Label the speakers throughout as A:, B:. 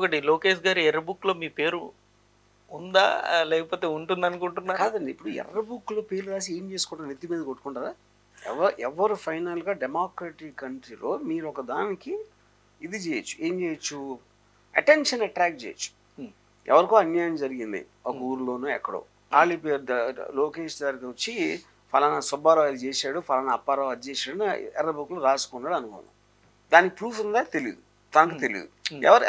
A: ఇంకొకటి లోకేష్ గారి ఎర్ర బుక్ లో మీ పేరు ఉందా లేకపోతే ఉంటుంది అనుకుంటున్నా?
B: కాదండి, ఇప్పుడు ఎర్ర బుక్లో పేరు రాసి ఏం చేసుకుంటారు? నెత్తి మీద కొట్టుకుంటారా? ఎవరు ఫైనల్గా డెమోక్రటిక్ కంట్రీలో మీరు ఒక దానికి ఇది చేయొచ్చు, ఏం చేయొచ్చు, అటెన్షన్ అట్రాక్ట్ చేయొచ్చు. ఎవరికో అన్యాయం జరిగింది ఒక ఊర్లోనో ఎక్కడో, వాళ్ళ పేరు లోకేష్ గారికి వచ్చి ఫలానా సుబ్బారావు అది చేశాడు, ఫలానా అప్పారావు అది చేశాడు ఎర్ర బుక్లో రాసుకున్నాడు అనుకోండి. దానికి ప్రూఫ్ ఉందా? తెలియదు, తనకు తెలియదు.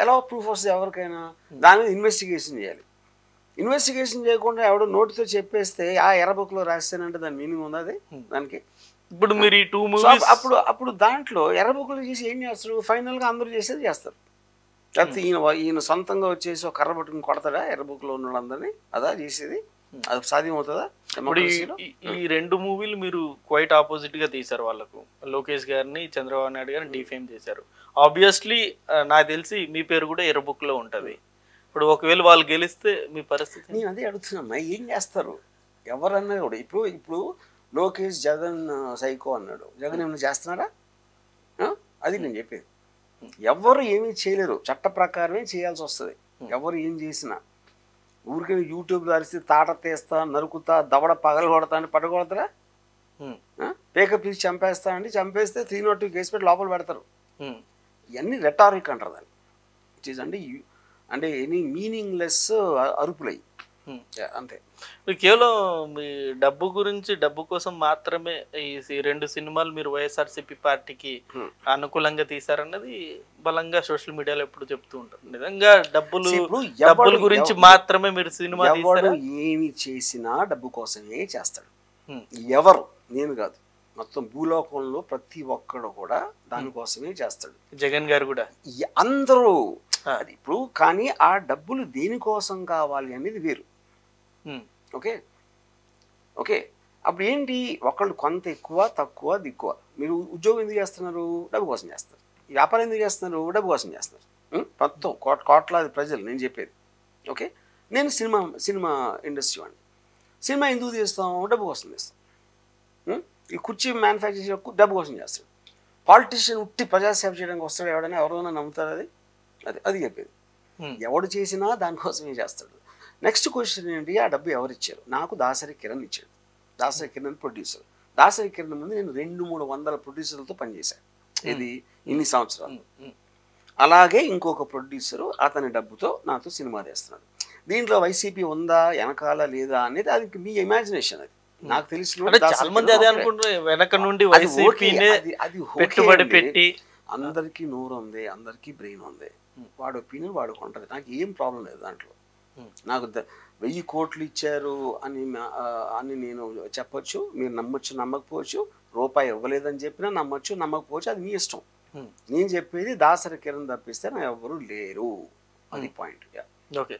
B: ఎలా ప్రూఫ్ వస్తుంది ఎవరికైనా? దాని మీద ఇన్వెస్టిగేషన్ చేయాలి. ఇన్వెస్టిగేషన్ చేయకుండా ఎవడో నోటితో చెప్పేస్తే ఆ ఎర్ర బుక్లో రాస్తానంటే దాని మీనింగ్ ఉందా? అది దానికి
A: ఇప్పుడు మీరు ఈ 2 మూవీస్
B: అప్పుడు దాంట్లో ఎర్ర బుక్లో చేసి ఏం చేస్తారు? ఫైనల్గా అందరూ చేసేది చేస్తారు. లేకపోతే ఈయన సొంతంగా వచ్చేసి ఒక కర్ర పట్టుకుని కొడతాడా ఎర్ర బుక్లో ఉన్న వాళ్ళందరినీ? అదా చేసేది? అది సాధ్యం అవుతుందా?
A: ఈ 2 మూవీలు మీరు క్వైట్ ఆపోజిట్ గా తీశారు. వాళ్ళకు లోకేష్ గారిని, చంద్రబాబు నాయుడు గారిని డిఫేమ్ చేశారు. ఆబ్వియస్లీ నాకు తెలిసి మీ పేరు కూడా ఎర్ర బుక్ లో ఉంటది. ఇప్పుడు ఒకవేళ వాళ్ళు గెలిస్తే మీ పరిస్థితి?
B: నేను అదే అడుగుతున్నా, ఏం చేస్తారు ఎవరన్నా కూడా? ఇప్పుడు లోకేష్ జగన్ సైకో అన్నాడు, జగన్ ఏమైనా చేస్తున్నారా? అది నేను చెప్పేది. ఎవరు ఏమీ చేయలేరు, చట్ట ప్రకారమే చేయాల్సి వస్తుంది. ఎవరు ఏం చేసినా ఊరికే యూట్యూబ్లో అరిసి తాట తీస్తా, నరుకుతా, దవడ పగలు కొడతా అంటే పడగొడతారా? పేక పీసి చంపేస్తా అంటే చంపేస్తే 302 కేసు పెట్టి లోపల పెడతారు. ఇవన్నీ రెటారిక్ అంటారు దాన్ని. ఇట్ ఈస్ అంటే ఎనీ మీనింగ్లెస్ అరుపులై అంతే.
A: కేవలం మీ డబ్బు గురించి, డబ్బు కోసం మాత్రమే ఈ 2 సినిమాలు మీరు వైఎస్ఆర్సీపీ పార్టీకి అనుకూలంగా తీశారన్నది బలంగా సోషల్ మీడియాలో ఎప్పుడు చెప్తూ ఉంటారు. నిజంగా డబ్బుల గురించి మాత్రమే మీరు సినిమా తీశారా?
B: ఏమి చేసినా డబ్బు కోసమే చేస్తాడు. ఎవరు, నేను కాదు, మొత్తం భూలోకంలో ప్రతి ఒక్కడు కూడా దానికోసమే చేస్తాడు.
A: జగన్ గారు కూడా
B: అందరూ. అది ఇప్పుడు కానీ ఆ డబ్బులు దేనికోసం కావాలి అనేది వేరు. ఓకే ఓకే అప్పుడు ఏంటి, ఒకళ్ళు కొంత ఎక్కువ తక్కువ దిక్కువ. మీరు ఉద్యోగం ఎందుకు చేస్తున్నారు? డబ్బు కోసం చేస్తారు. వ్యాపారం ఎందుకు చేస్తున్నారు? డబ్బు కోసం చేస్తారు. మొత్తం కోట్లాది ప్రజలు నేను చెప్పేది. ఓకే, నేను సినిమా ఇండస్ట్రీ వాడిని. సినిమా ఎందుకు తీస్తాం? డబ్బు కోసం తీస్తాం. ఈ కుర్చీ మ్యానుఫ్యాక్చర్ డబ్బు కోసం చేస్తాడు. పాలిటీషియన్ ఉట్టి ప్రజాసేవ చేయడానికి వస్తాడు ఎవడైనా? ఎవరైనా నమ్ముతారు? అది చెప్పేది. ఎవడు చేసినా దానికోసమే చేస్తాడు. నెక్స్ట్ క్వశ్చన్ ఏంటి, ఆ డబ్బు ఎవరు ఇచ్చారు? నాకు దాసరి కిరణ్ ఇచ్చాడు. దాసరి కిరణ్ ప్రొడ్యూసర్. దాసరి కిరణ్ ముందు నేను 200-300 ప్రొడ్యూసర్లతో పనిచేశాను. ఇది ఇన్ని సంవత్సరాలు. అలాగే ఇంకొక ప్రొడ్యూసరు అతని డబ్బుతో నాతో సినిమా తీస్తున్నాడు. దీంట్లో వైసీపీ ఉందా వెనకాల లేదా అనేది అది మీ ఇమాజినేషన్. అది నాకు తెలిసిన
A: చాలా మంది అదే అనుకుంటారు, వెనక నుండి వైసీపీనే పెట్టుబడి పెట్టి.
B: అందరికీ నోరు ఉంది, అందరికీ బ్రెయిన్ ఉంది. వాడు ఒపీనియన్ వాడుకుంటుంది. నాకు ఏం ప్రాబ్లం లేదు దాంట్లో. నాకు 1000 కోట్లు ఇచ్చారు అని నేను చెప్పొచ్చు. మీరు నమ్మొచ్చు, నమ్మకపోవచ్చు. రూపాయి ఇవ్వలేదని చెప్పినా నమ్మొచ్చు, నమ్మకపోవచ్చు. అది మీ ఇష్టం. నేను చెప్పేది దాసరి కిరణ్ తప్పిస్తే నా ఎవరు లేరు. అది పాయింట్.
A: ఓకే.